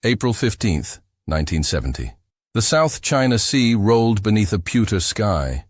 April 15th, 1970. The South China Sea rolled beneath a pewter sky,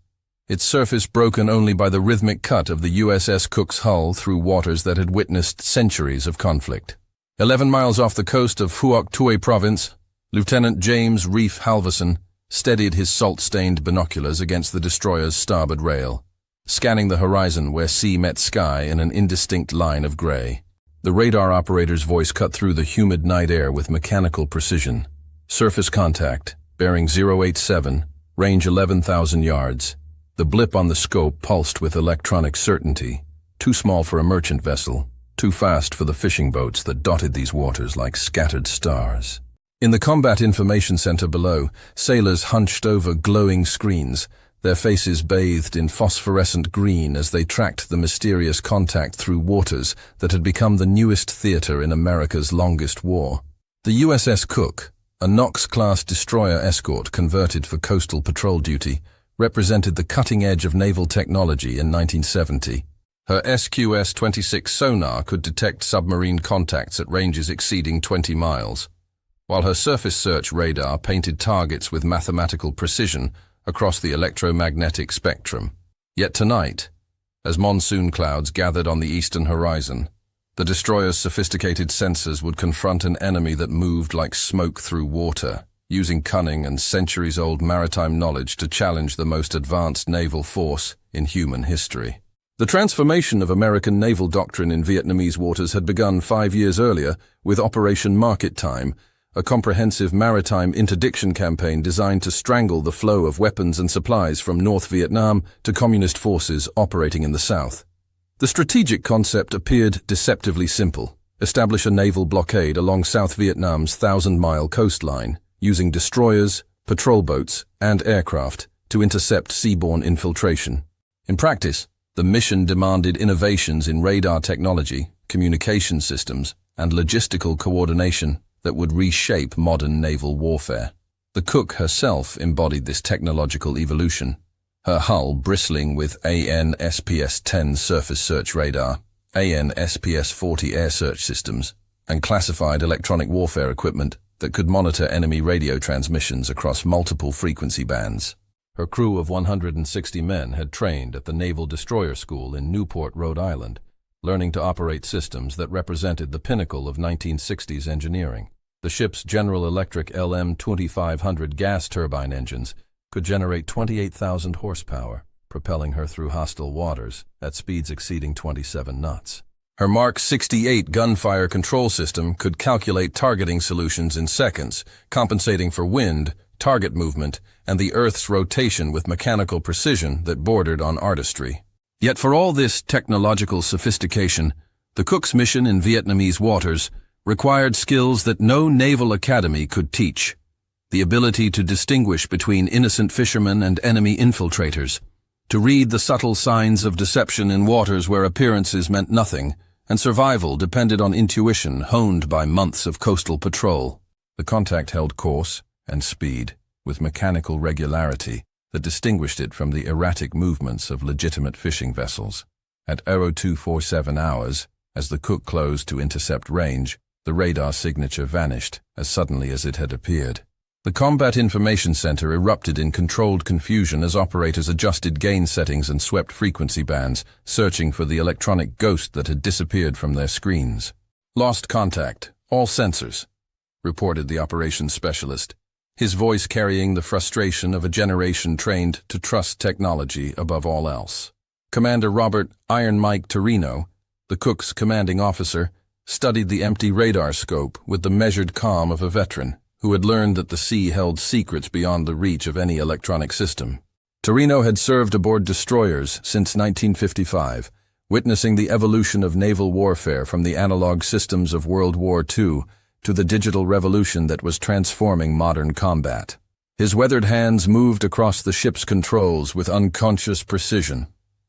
its surface broken only by the rhythmic cut of the USS Cook's hull through waters that had witnessed centuries of conflict. 11 miles off the coast of Phuoc Tuy Province, Lieutenant James Reef Halverson steadied his salt-stained binoculars against the destroyer's starboard rail, scanning the horizon where sea met sky in an indistinct line of gray. The radar operator's voice cut through the humid night air with mechanical precision. Surface contact, bearing 087, range 11,000 yards. The blip on the scope pulsed with electronic certainty. Too small for a merchant vessel, too fast for the fishing boats that dotted these waters like scattered stars. In the Combat Information Center below, sailors hunched over glowing screens, their faces bathed in phosphorescent green as they tracked the mysterious contact through waters that had become the newest theater in America's longest war. The USS Cook, a Knox-class destroyer escort converted for coastal patrol duty, represented the cutting edge of naval technology in 1970. Her SQS-26 sonar could detect submarine contacts at ranges exceeding 20 miles, while her surface search radar painted targets with mathematical precision across the electromagnetic spectrum. Yet tonight, as monsoon clouds gathered on the eastern horizon, the destroyer's sophisticated sensors would confront an enemy that moved like smoke through water, using cunning and centuries-old maritime knowledge to challenge the most advanced naval force in human history. The transformation of American naval doctrine in Vietnamese waters had begun 5 years earlier with Operation Market Time, a comprehensive maritime interdiction campaign designed to strangle the flow of weapons and supplies from North Vietnam to communist forces operating in the south. The strategic concept appeared deceptively simple: establish a naval blockade along South Vietnam's 1,000-mile coastline, using destroyers, patrol boats, and aircraft to intercept seaborne infiltration. In practice, the mission demanded innovations in radar technology, communication systems, and logistical coordination that would reshape modern naval warfare. The Cook herself embodied this technological evolution, her hull bristling with AN/SPS-10 surface search radar, AN/SPS-40 air search systems, and classified electronic warfare equipment that could monitor enemy radio transmissions across multiple frequency bands. Her crew of 160 men had trained at the Naval Destroyer School in Newport, Rhode Island, learning to operate systems that represented the pinnacle of 1960s engineering. The ship's General Electric LM-2500 gas turbine engines could generate 28,000 horsepower, propelling her through hostile waters at speeds exceeding 27 knots. Her Mark 68 gunfire control system could calculate targeting solutions in seconds, compensating for wind, target movement, and the Earth's rotation with mechanical precision that bordered on artistry. Yet for all this technological sophistication, the Cook's mission in Vietnamese waters required skills that no naval academy could teach: the ability to distinguish between innocent fishermen and enemy infiltrators, to read the subtle signs of deception in waters where appearances meant nothing, and survival depended on intuition honed by months of coastal patrol. The contact held course and speed with mechanical regularity that distinguished it from the erratic movements of legitimate fishing vessels. At 0247 hours, as the Cook closed to intercept range, the radar signature vanished as suddenly as it had appeared. The Combat Information Center erupted in controlled confusion as operators adjusted gain settings and swept frequency bands, searching for the electronic ghost that had disappeared from their screens. "Lost contact, all sensors," reported the operations specialist, his voice carrying the frustration of a generation trained to trust technology above all else. Commander Robert "Iron Mike" Torino, the Cook's commanding officer, studied the empty radar scope with the measured calm of a veteran who had learned that the sea held secrets beyond the reach of any electronic system. Torino had served aboard destroyers since 1955, witnessing the evolution of naval warfare from the analog systems of World War II to the digital revolution that was transforming modern combat. His weathered hands moved across the ship's controls with unconscious precision,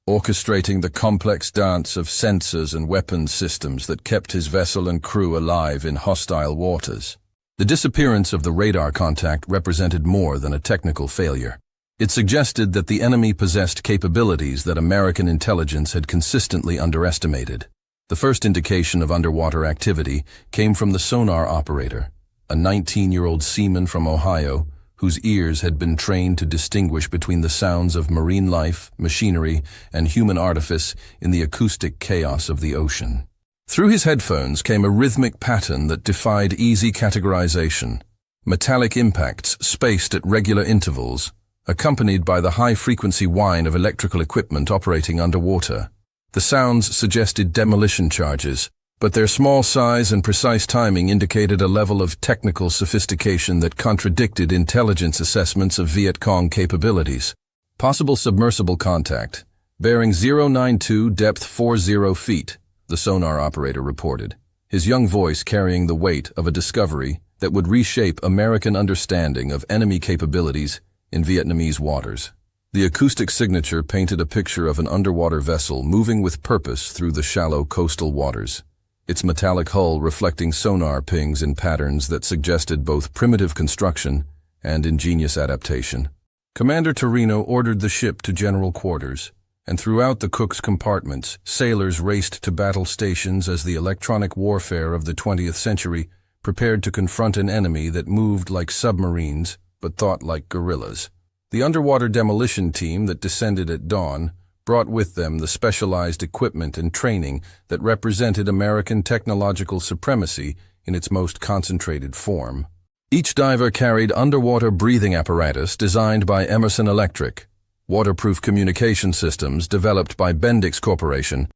orchestrating the complex dance of sensors and weapons systems that kept his vessel and crew alive in hostile waters. The disappearance of the radar contact represented more than a technical failure. It suggested that the enemy possessed capabilities that American intelligence had consistently underestimated. The first indication of underwater activity came from the sonar operator, a 19-year-old seaman from Ohio, whose ears had been trained to distinguish between the sounds of marine life, machinery, and human artifice in the acoustic chaos of the ocean. Through his headphones came a rhythmic pattern that defied easy categorization. Metallic impacts spaced at regular intervals, accompanied by the high-frequency whine of electrical equipment operating underwater. The sounds suggested demolition charges, but their small size and precise timing indicated a level of technical sophistication that contradicted intelligence assessments of Viet Cong capabilities. Possible submersible contact. Bearing 092, depth 40 feet, the sonar operator reported, his young voice carrying the weight of a discovery that would reshape American understanding of enemy capabilities in Vietnamese waters. The acoustic signature painted a picture of an underwater vessel moving with purpose through the shallow coastal waters, its metallic hull reflecting sonar pings in patterns that suggested both primitive construction and ingenious adaptation. Commander Torino ordered the ship to general quarters, and throughout the cook's compartments, sailors raced to battle stations as the electronic warfare of the 20th century prepared to confront an enemy that moved like submarines but thought like guerrillas. The underwater demolition team that descended at dawn brought with them the specialized equipment and training that represented American technological supremacy in its most concentrated form. Each diver carried underwater breathing apparatus designed by Emerson Electric, waterproof communication systems developed by Bendix Corporation,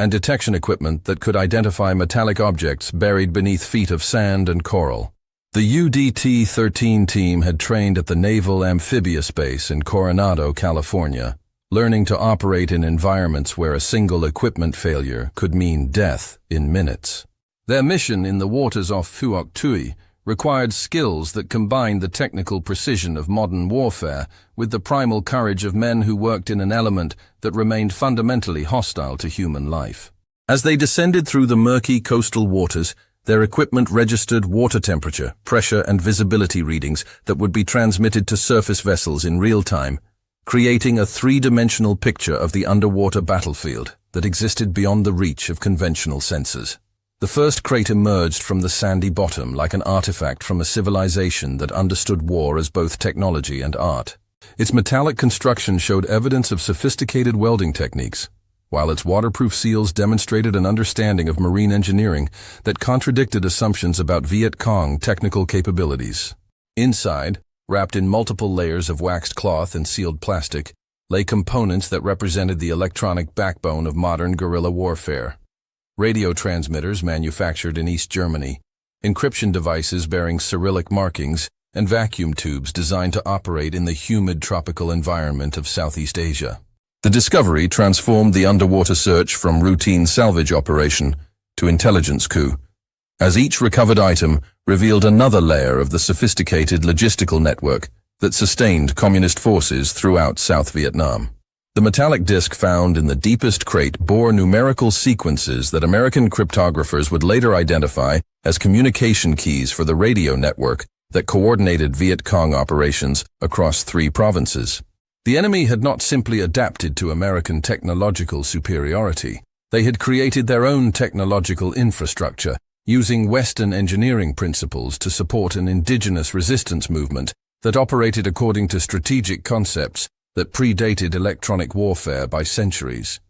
and detection equipment that could identify metallic objects buried beneath feet of sand and coral. The UDT-13 team had trained at the Naval Amphibious Base in Coronado, California, learning to operate in environments where a single equipment failure could mean death in minutes. Their mission in the waters off Phuoc Tuy required skills that combined the technical precision of modern warfare with the primal courage of men who worked in an element that remained fundamentally hostile to human life. As they descended through the murky coastal waters, their equipment registered water temperature, pressure, and visibility readings that would be transmitted to surface vessels in real time, creating a three-dimensional picture of the underwater battlefield that existed beyond the reach of conventional sensors. The first crate emerged from the sandy bottom like an artifact from a civilization that understood war as both technology and art. Its metallic construction showed evidence of sophisticated welding techniques, while its waterproof seals demonstrated an understanding of marine engineering that contradicted assumptions about Viet Cong technical capabilities. Inside, wrapped in multiple layers of waxed cloth and sealed plastic, lay components that represented the electronic backbone of modern guerrilla warfare. Radio transmitters manufactured in East Germany, encryption devices bearing Cyrillic markings, and vacuum tubes designed to operate in the humid tropical environment of Southeast Asia. The discovery transformed the underwater search from routine salvage operation to intelligence coup, as each recovered item revealed another layer of the sophisticated logistical network that sustained communist forces throughout South Vietnam. The metallic disc found in the deepest crate bore numerical sequences that American cryptographers would later identify as communication keys for the radio network that coordinated Viet Cong operations across 3 provinces. The enemy had not simply adapted to American technological superiority. They had created their own technological infrastructure, using Western engineering principles to support an indigenous resistance movement that operated according to strategic concepts that predated electronic warfare by centuries.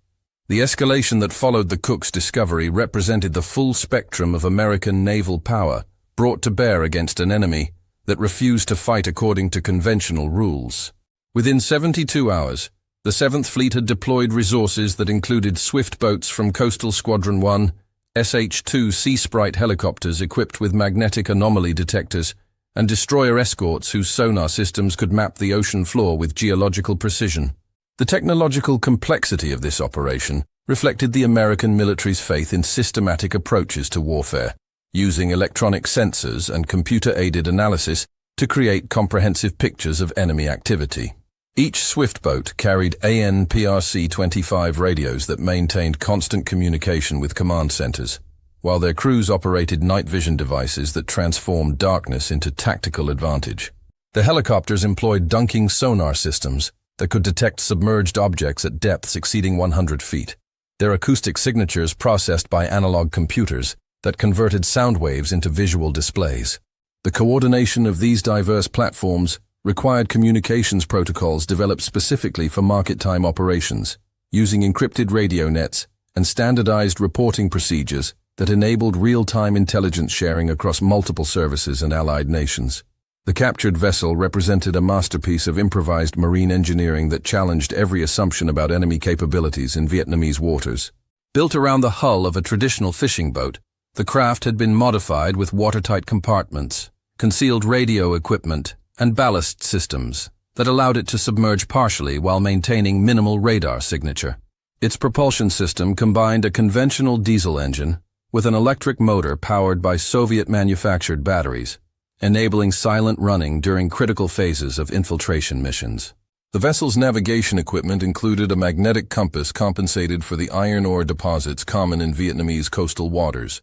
The escalation that followed the Cook's discovery represented the full spectrum of American naval power brought to bear against an enemy that refused to fight according to conventional rules. Within 72 hours, the 7th Fleet had deployed resources that included swift boats from Coastal Squadron 1, SH-2 Sea Sprite helicopters equipped with magnetic anomaly detectors, and destroyer escorts whose sonar systems could map the ocean floor with geological precision. The technological complexity of this operation reflected the American military's faith in systematic approaches to warfare, using electronic sensors and computer-aided analysis to create comprehensive pictures of enemy activity. Each swift boat carried AN/PRC-25 radios that maintained constant communication with command centers, while their crews operated night vision devices that transformed darkness into tactical advantage. The helicopters employed dunking sonar systems that could detect submerged objects at depths exceeding 100 feet, their acoustic signatures processed by analog computers that converted sound waves into visual displays. The coordination of these diverse platforms required communications protocols developed specifically for market-time operations, using encrypted radio nets and standardized reporting procedures that enabled real-time intelligence sharing across multiple services and allied nations. The captured vessel represented a masterpiece of improvised marine engineering that challenged every assumption about enemy capabilities in Vietnamese waters. Built around the hull of a traditional fishing boat, the craft had been modified with watertight compartments, concealed radio equipment, and ballast systems that allowed it to submerge partially while maintaining minimal radar signature. Its propulsion system combined a conventional diesel engine with an electric motor powered by Soviet-manufactured batteries, enabling silent running during critical phases of infiltration missions. The vessel's navigation equipment included a magnetic compass compensated for the iron ore deposits common in Vietnamese coastal waters,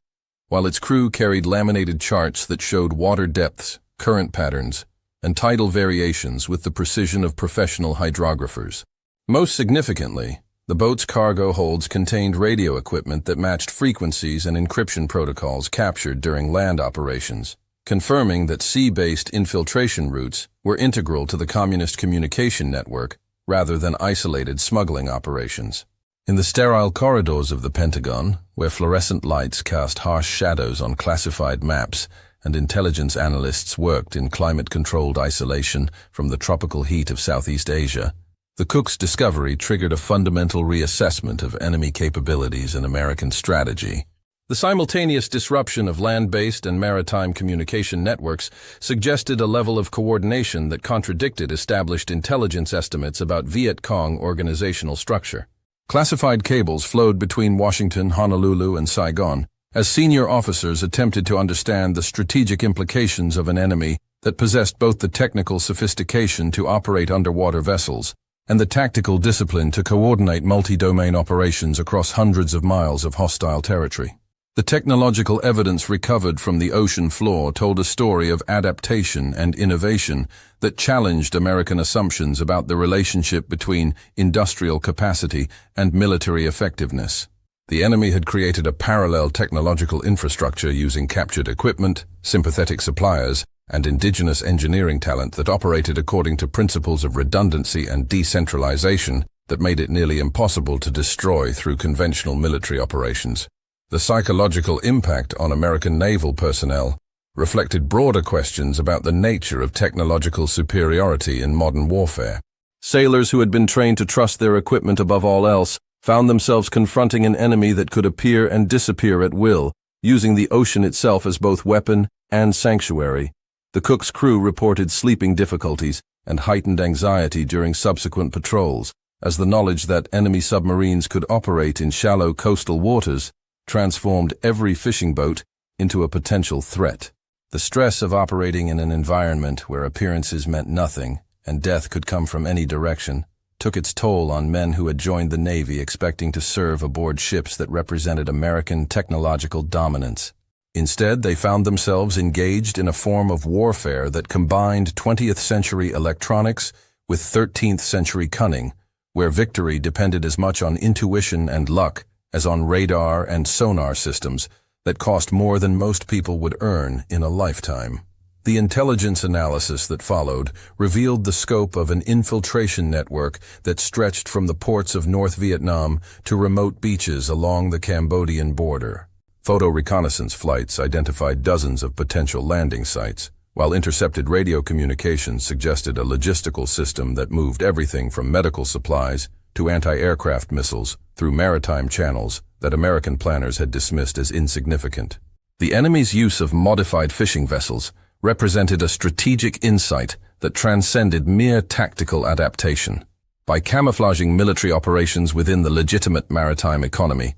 while its crew carried laminated charts that showed water depths, current patterns, and tidal variations with the precision of professional hydrographers. Most significantly, the boat's cargo holds contained radio equipment that matched frequencies and encryption protocols captured during land operations, confirming that sea-based infiltration routes were integral to the communist communication network rather than isolated smuggling operations. In the sterile corridors of the Pentagon, where fluorescent lights cast harsh shadows on classified maps and intelligence analysts worked in climate-controlled isolation from the tropical heat of Southeast Asia, the Cook's discovery triggered a fundamental reassessment of enemy capabilities and American strategy. The simultaneous disruption of land-based and maritime communication networks suggested a level of coordination that contradicted established intelligence estimates about Viet Cong organizational structure. Classified cables flowed between Washington, Honolulu, and Saigon, as senior officers attempted to understand the strategic implications of an enemy that possessed both the technical sophistication to operate underwater vessels and the tactical discipline to coordinate multi-domain operations across hundreds of miles of hostile territory. The technological evidence recovered from the ocean floor told a story of adaptation and innovation that challenged American assumptions about the relationship between industrial capacity and military effectiveness. The enemy had created a parallel technological infrastructure using captured equipment, sympathetic suppliers, and indigenous engineering talent that operated according to principles of redundancy and decentralization that made it nearly impossible to destroy through conventional military operations. The psychological impact on American naval personnel reflected broader questions about the nature of technological superiority in modern warfare. Sailors who had been trained to trust their equipment above all else found themselves confronting an enemy that could appear and disappear at will, using the ocean itself as both weapon and sanctuary. The Cook's crew reported sleeping difficulties and heightened anxiety during subsequent patrols, as the knowledge that enemy submarines could operate in shallow coastal waters transformed every fishing boat into a potential threat. The stress of operating in an environment where appearances meant nothing and death could come from any direction took its toll on men who had joined the Navy expecting to serve aboard ships that represented American technological dominance. Instead, they found themselves engaged in a form of warfare that combined 20th century electronics with 13th century cunning, where victory depended as much on intuition and luck as on radar and sonar systems that cost more than most people would earn in a lifetime. The intelligence analysis that followed revealed the scope of an infiltration network that stretched from the ports of North Vietnam to remote beaches along the Cambodian border. Photo reconnaissance flights identified dozens of potential landing sites, while intercepted radio communications suggested a logistical system that moved everything from medical supplies to anti-aircraft missiles through maritime channels that American planners had dismissed as insignificant. The enemy's use of modified fishing vessels represented a strategic insight that transcended mere tactical adaptation. By camouflaging military operations within the legitimate maritime economy,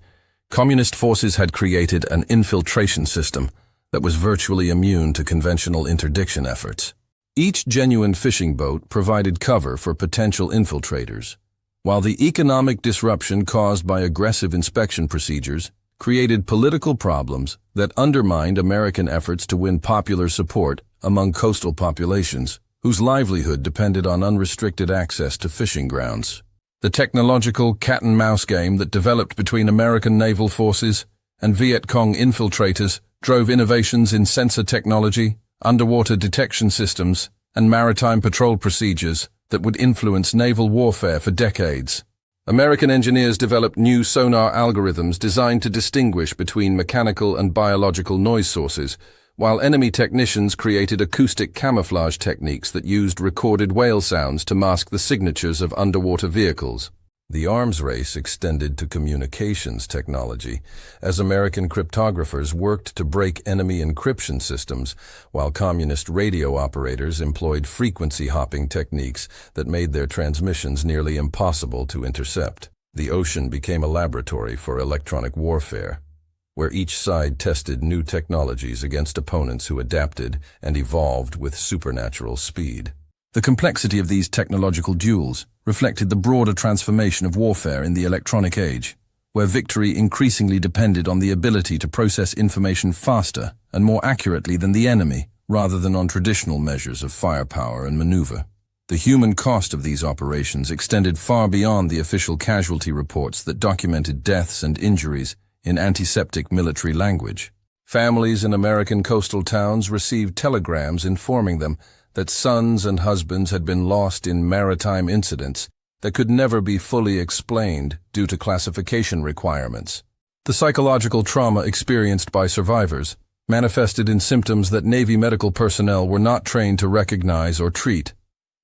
communist forces had created an infiltration system that was virtually immune to conventional interdiction efforts. Each genuine fishing boat provided cover for potential infiltrators, while the economic disruption caused by aggressive inspection procedures created political problems that undermined American efforts to win popular support among coastal populations whose livelihood depended on unrestricted access to fishing grounds. The technological cat-and-mouse game that developed between American naval forces and Viet Cong infiltrators drove innovations in sensor technology, underwater detection systems, and maritime patrol procedures that would influence naval warfare for decades. American engineers developed new sonar algorithms designed to distinguish between mechanical and biological noise sources, while enemy technicians created acoustic camouflage techniques that used recorded whale sounds to mask the signatures of underwater vehicles. The arms race extended to communications technology, as American cryptographers worked to break enemy encryption systems, while communist radio operators employed frequency-hopping techniques that made their transmissions nearly impossible to intercept. The ocean became a laboratory for electronic warfare, where each side tested new technologies against opponents who adapted and evolved with supernatural speed. The complexity of these technological duels reflected the broader transformation of warfare in the electronic age, where victory increasingly depended on the ability to process information faster and more accurately than the enemy, rather than on traditional measures of firepower and maneuver. The human cost of these operations extended far beyond the official casualty reports that documented deaths and injuries in antiseptic military language. Families in American coastal towns received telegrams informing them that sons and husbands had been lost in maritime incidents that could never be fully explained due to classification requirements. The psychological trauma experienced by survivors manifested in symptoms that Navy medical personnel were not trained to recognize or treat,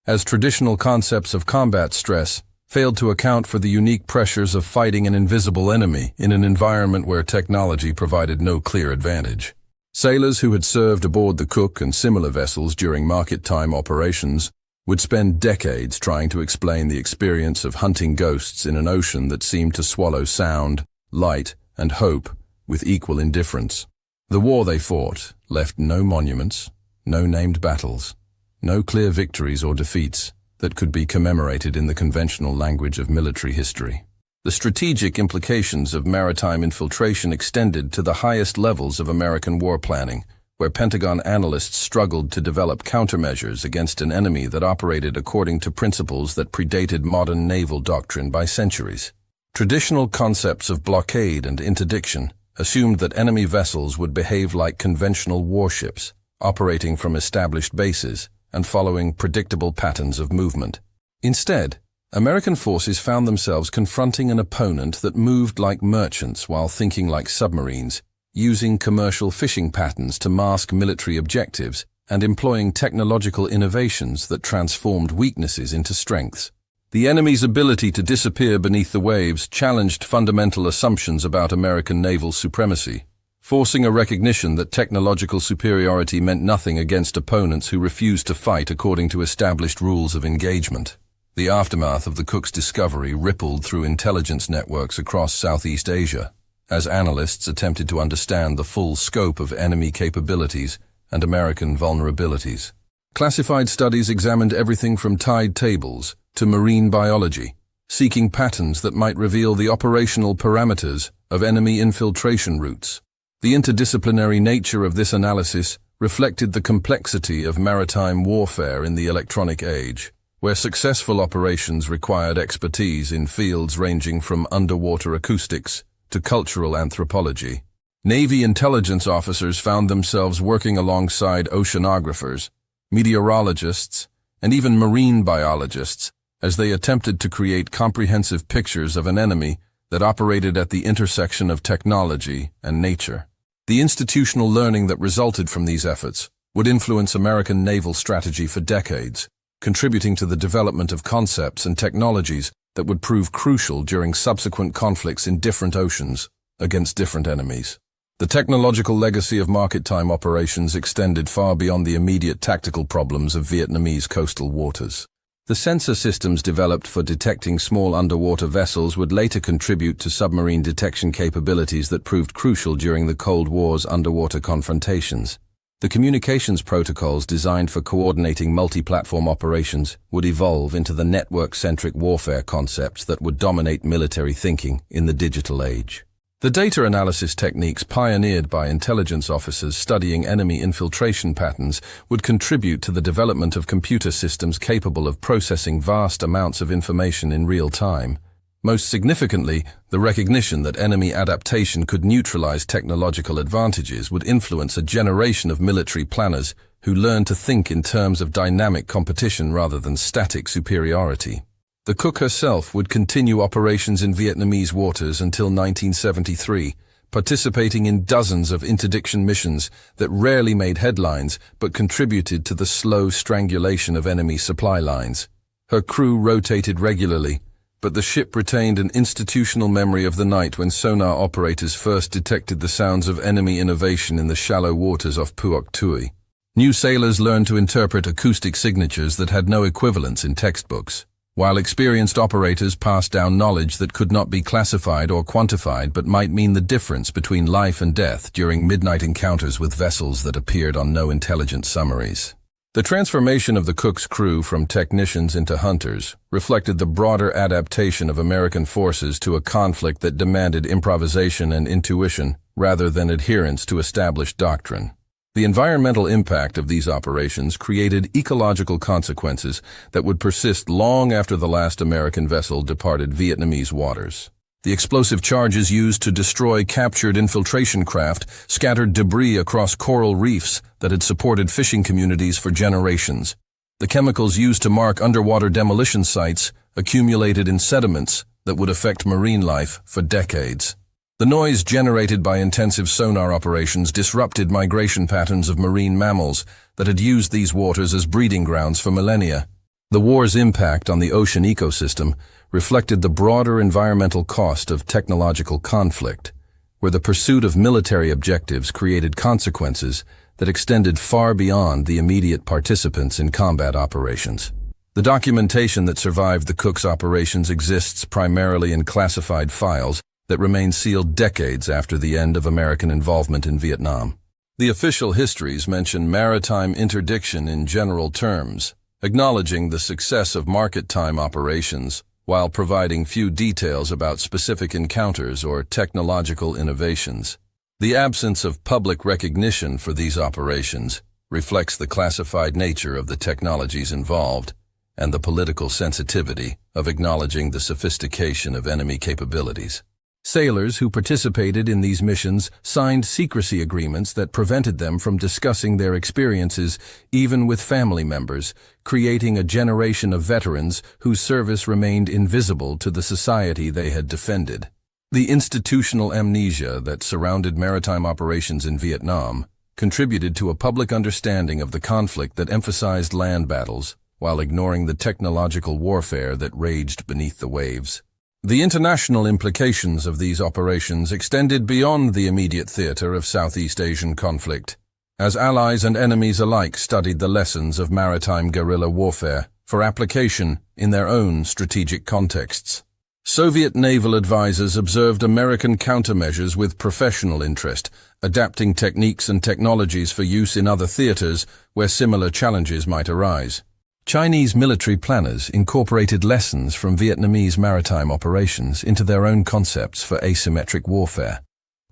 as traditional concepts of combat stress failed to account for the unique pressures of fighting an invisible enemy in an environment where technology provided no clear advantage. Sailors who had served aboard the Cook and similar vessels during market-time operations would spend decades trying to explain the experience of hunting ghosts in an ocean that seemed to swallow sound, light, and hope with equal indifference. The war they fought left no monuments, no named battles, no clear victories or defeats that could be commemorated in the conventional language of military history. The strategic implications of maritime infiltration extended to the highest levels of American war planning, where Pentagon analysts struggled to develop countermeasures against an enemy that operated according to principles that predated modern naval doctrine by centuries. Traditional concepts of blockade and interdiction assumed that enemy vessels would behave like conventional warships, operating from established bases and following predictable patterns of movement. Instead, American forces found themselves confronting an opponent that moved like merchants while thinking like submarines, using commercial fishing patterns to mask military objectives and employing technological innovations that transformed weaknesses into strengths. The enemy's ability to disappear beneath the waves challenged fundamental assumptions about American naval supremacy, forcing a recognition that technological superiority meant nothing against opponents who refused to fight according to established rules of engagement. The aftermath of the Cook's discovery rippled through intelligence networks across Southeast Asia, as analysts attempted to understand the full scope of enemy capabilities and American vulnerabilities. Classified studies examined everything from tide tables to marine biology, seeking patterns that might reveal the operational parameters of enemy infiltration routes. The interdisciplinary nature of this analysis reflected the complexity of maritime warfare in the electronic age, where successful operations required expertise in fields ranging from underwater acoustics to cultural anthropology. Navy intelligence officers found themselves working alongside oceanographers, meteorologists, and even marine biologists as they attempted to create comprehensive pictures of an enemy that operated at the intersection of technology and nature. The institutional learning that resulted from these efforts would influence American naval strategy for decades, contributing to the development of concepts and technologies that would prove crucial during subsequent conflicts in different oceans against different enemies. The technological legacy of market-time operations extended far beyond the immediate tactical problems of Vietnamese coastal waters. The sensor systems developed for detecting small underwater vessels would later contribute to submarine detection capabilities that proved crucial during the Cold War's underwater confrontations. The communications protocols designed for coordinating multi-platform operations would evolve into the network-centric warfare concepts that would dominate military thinking in the digital age. The data analysis techniques pioneered by intelligence officers studying enemy infiltration patterns would contribute to the development of computer systems capable of processing vast amounts of information in real time. Most significantly, the recognition that enemy adaptation could neutralize technological advantages would influence a generation of military planners who learned to think in terms of dynamic competition rather than static superiority. The Cook herself would continue operations in Vietnamese waters until 1973, participating in dozens of interdiction missions that rarely made headlines but contributed to the slow strangulation of enemy supply lines. Her crew rotated regularly, but the ship retained an institutional memory of the night when sonar operators first detected the sounds of enemy innovation in the shallow waters off Puok Tui. New sailors learned to interpret acoustic signatures that had no equivalents in textbooks, while experienced operators passed down knowledge that could not be classified or quantified but might mean the difference between life and death during midnight encounters with vessels that appeared on no intelligent summaries. The transformation of the Cook's crew from technicians into hunters reflected the broader adaptation of American forces to a conflict that demanded improvisation and intuition rather than adherence to established doctrine. The environmental impact of these operations created ecological consequences that would persist long after the last American vessel departed Vietnamese waters. The explosive charges used to destroy captured infiltration craft scattered debris across coral reefs that had supported fishing communities for generations. The chemicals used to mark underwater demolition sites accumulated in sediments that would affect marine life for decades. The noise generated by intensive sonar operations disrupted migration patterns of marine mammals that had used these waters as breeding grounds for millennia. The war's impact on the ocean ecosystem reflected the broader environmental cost of technological conflict, where the pursuit of military objectives created consequences that extended far beyond the immediate participants in combat operations. The documentation that survived the Cook's operations exists primarily in classified files that remain sealed decades after the end of American involvement in Vietnam. The official histories mention maritime interdiction in general terms, acknowledging the success of market-time operations while providing few details about specific encounters or technological innovations. The absence of public recognition for these operations reflects the classified nature of the technologies involved and the political sensitivity of acknowledging the sophistication of enemy capabilities. Sailors who participated in these missions signed secrecy agreements that prevented them from discussing their experiences even with family members, creating a generation of veterans whose service remained invisible to the society they had defended. The institutional amnesia that surrounded maritime operations in Vietnam contributed to a public understanding of the conflict that emphasized land battles while ignoring the technological warfare that raged beneath the waves. The international implications of these operations extended beyond the immediate theater of Southeast Asian conflict, as allies and enemies alike studied the lessons of maritime guerrilla warfare for application in their own strategic contexts. Soviet naval advisors observed American countermeasures with professional interest, adapting techniques and technologies for use in other theaters where similar challenges might arise. Chinese military planners incorporated lessons from Vietnamese maritime operations into their own concepts for asymmetric warfare,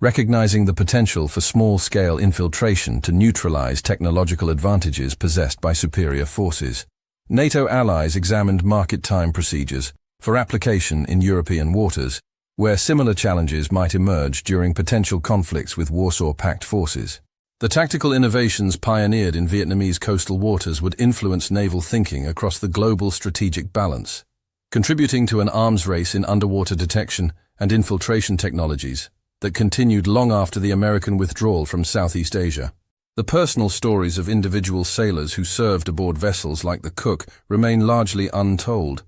recognizing the potential for small-scale infiltration to neutralize technological advantages possessed by superior forces. NATO allies examined market-time procedures for application in European waters, where similar challenges might emerge during potential conflicts with Warsaw Pact forces. The tactical innovations pioneered in Vietnamese coastal waters would influence naval thinking across the global strategic balance, contributing to an arms race in underwater detection and infiltration technologies that continued long after the American withdrawal from Southeast Asia. The personal stories of individual sailors who served aboard vessels like the Cook remain largely untold,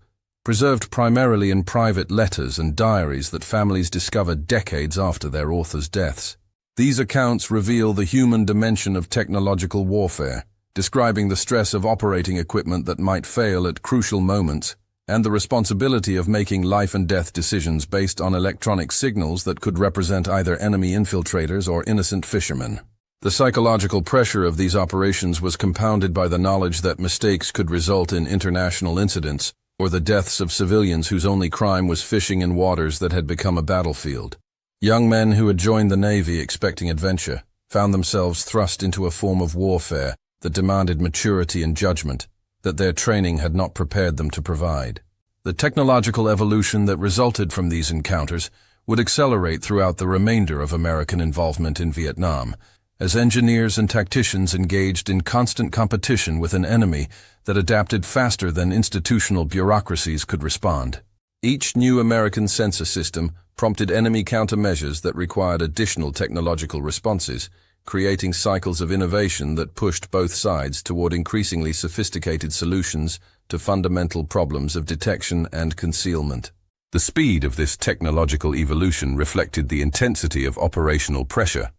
preserved primarily in private letters and diaries that families discovered decades after their authors' deaths. These accounts reveal the human dimension of technological warfare, describing the stress of operating equipment that might fail at crucial moments, and the responsibility of making life and death decisions based on electronic signals that could represent either enemy infiltrators or innocent fishermen. The psychological pressure of these operations was compounded by the knowledge that mistakes could result in international incidents or the deaths of civilians whose only crime was fishing in waters that had become a battlefield. Young men who had joined the Navy expecting adventure found themselves thrust into a form of warfare that demanded maturity and judgment that their training had not prepared them to provide. The technological evolution that resulted from these encounters would accelerate throughout the remainder of American involvement in Vietnam, as engineers and tacticians engaged in constant competition with an enemy that adapted faster than institutional bureaucracies could respond. Each new American sensor system prompted enemy countermeasures that required additional technological responses, creating cycles of innovation that pushed both sides toward increasingly sophisticated solutions to fundamental problems of detection and concealment. The speed of this technological evolution reflected the intensity of operational pressure,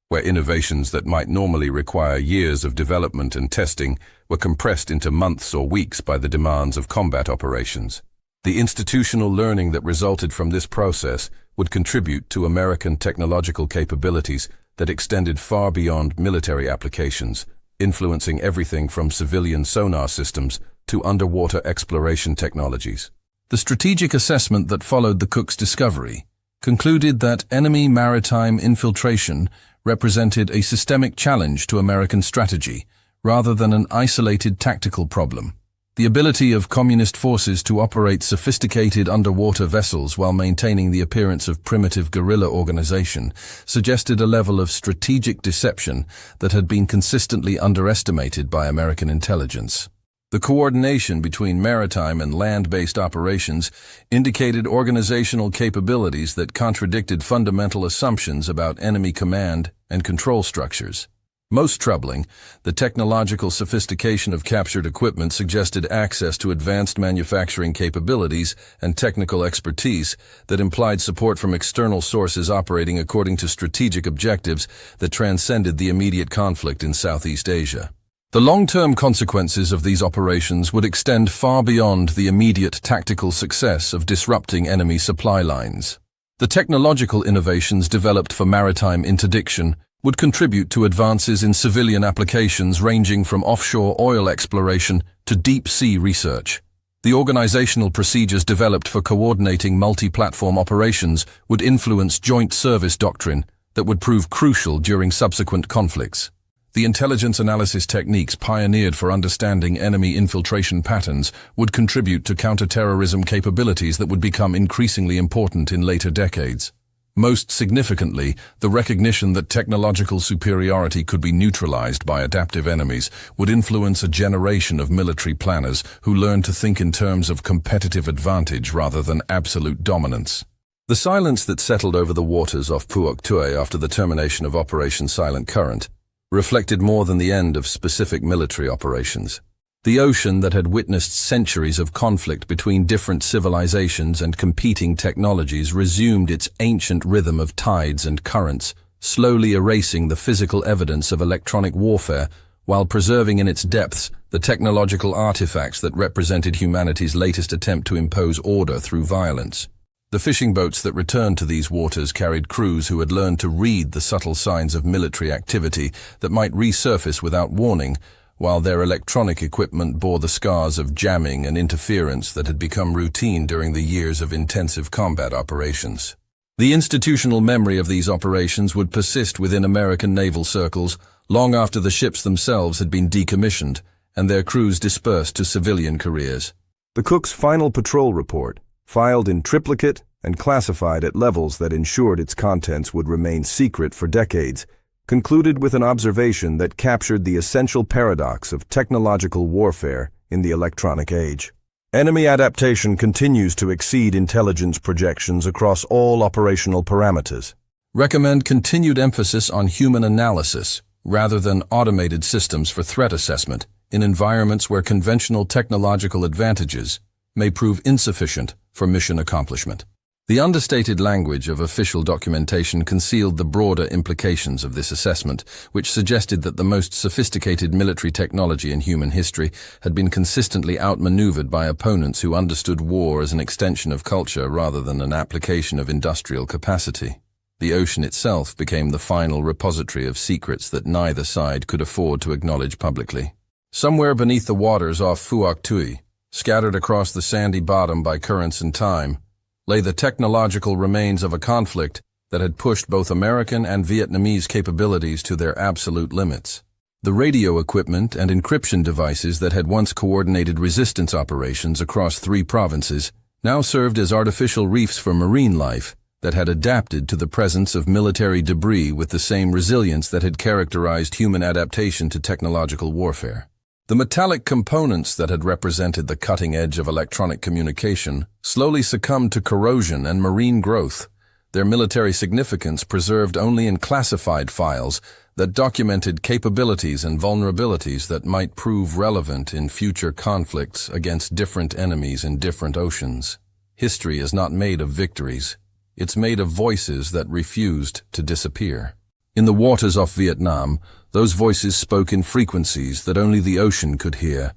where innovations that might normally require years of development and testing were compressed into months or weeks by the demands of combat operations. The institutional learning that resulted from this process would contribute to American technological capabilities that extended far beyond military applications, influencing everything from civilian sonar systems to underwater exploration technologies. The strategic assessment that followed the Cook's discovery concluded that enemy maritime infiltration represented a systemic challenge to American strategy, rather than an isolated tactical problem. The ability of communist forces to operate sophisticated underwater vessels while maintaining the appearance of primitive guerrilla organization suggested a level of strategic deception that had been consistently underestimated by American intelligence. The coordination between maritime and land-based operations indicated organizational capabilities that contradicted fundamental assumptions about enemy command and control structures. Most troubling, the technological sophistication of captured equipment suggested access to advanced manufacturing capabilities and technical expertise that implied support from external sources operating according to strategic objectives that transcended the immediate conflict in Southeast Asia. The long-term consequences of these operations would extend far beyond the immediate tactical success of disrupting enemy supply lines. The technological innovations developed for maritime interdiction would contribute to advances in civilian applications ranging from offshore oil exploration to deep-sea research. The organizational procedures developed for coordinating multi-platform operations would influence joint service doctrine that would prove crucial during subsequent conflicts. The intelligence analysis techniques pioneered for understanding enemy infiltration patterns would contribute to counterterrorism capabilities that would become increasingly important in later decades. Most significantly, the recognition that technological superiority could be neutralized by adaptive enemies would influence a generation of military planners who learned to think in terms of competitive advantage rather than absolute dominance. The silence that settled over the waters off Phuoc Tuy after the termination of Operation Silent Current reflected more than the end of specific military operations. The ocean that had witnessed centuries of conflict between different civilizations and competing technologies resumed its ancient rhythm of tides and currents, slowly erasing the physical evidence of electronic warfare while preserving in its depths the technological artifacts that represented humanity's latest attempt to impose order through violence. The fishing boats that returned to these waters carried crews who had learned to read the subtle signs of military activity that might resurface without warning, while their electronic equipment bore the scars of jamming and interference that had become routine during the years of intensive combat operations. The institutional memory of these operations would persist within American naval circles long after the ships themselves had been decommissioned and their crews dispersed to civilian careers. The Cook's final patrol report, filed in triplicate and classified at levels that ensured its contents would remain secret for decades, concluded with an observation that captured the essential paradox of technological warfare in the electronic age. Enemy adaptation continues to exceed intelligence projections across all operational parameters. Recommend continued emphasis on human analysis rather than automated systems for threat assessment in environments where conventional technological advantages may prove insufficient for mission accomplishment. The understated language of official documentation concealed the broader implications of this assessment, which suggested that the most sophisticated military technology in human history had been consistently outmaneuvered by opponents who understood war as an extension of culture rather than an application of industrial capacity. The ocean itself became the final repository of secrets that neither side could afford to acknowledge publicly. Somewhere beneath the waters off Phuoc Tuy, scattered across the sandy bottom by currents and time, lay the technological remains of a conflict that had pushed both American and Vietnamese capabilities to their absolute limits. The radio equipment and encryption devices that had once coordinated resistance operations across 3 provinces now served as artificial reefs for marine life that had adapted to the presence of military debris with the same resilience that had characterized human adaptation to technological warfare. The metallic components that had represented the cutting edge of electronic communication slowly succumbed to corrosion and marine growth, their military significance preserved only in classified files that documented capabilities and vulnerabilities that might prove relevant in future conflicts against different enemies in different oceans. History is not made of victories. It's made of voices that refused to disappear. In the waters off Vietnam, those voices spoke in frequencies that only the ocean could hear,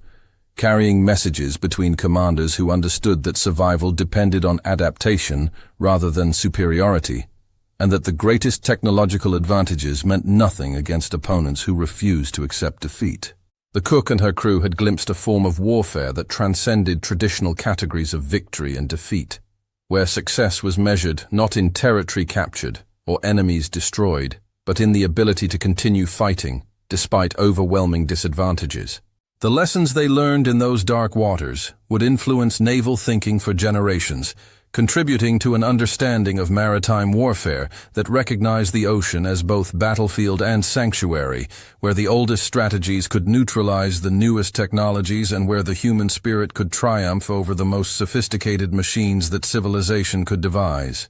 carrying messages between commanders who understood that survival depended on adaptation rather than superiority, and that the greatest technological advantages meant nothing against opponents who refused to accept defeat. The cook and her crew had glimpsed a form of warfare that transcended traditional categories of victory and defeat, where success was measured not in territory captured or enemies destroyed, but in the ability to continue fighting despite overwhelming disadvantages. The lessons they learned in those dark waters would influence naval thinking for generations, contributing to an understanding of maritime warfare that recognized the ocean as both battlefield and sanctuary, where the oldest strategies could neutralize the newest technologies and where the human spirit could triumph over the most sophisticated machines that civilization could devise.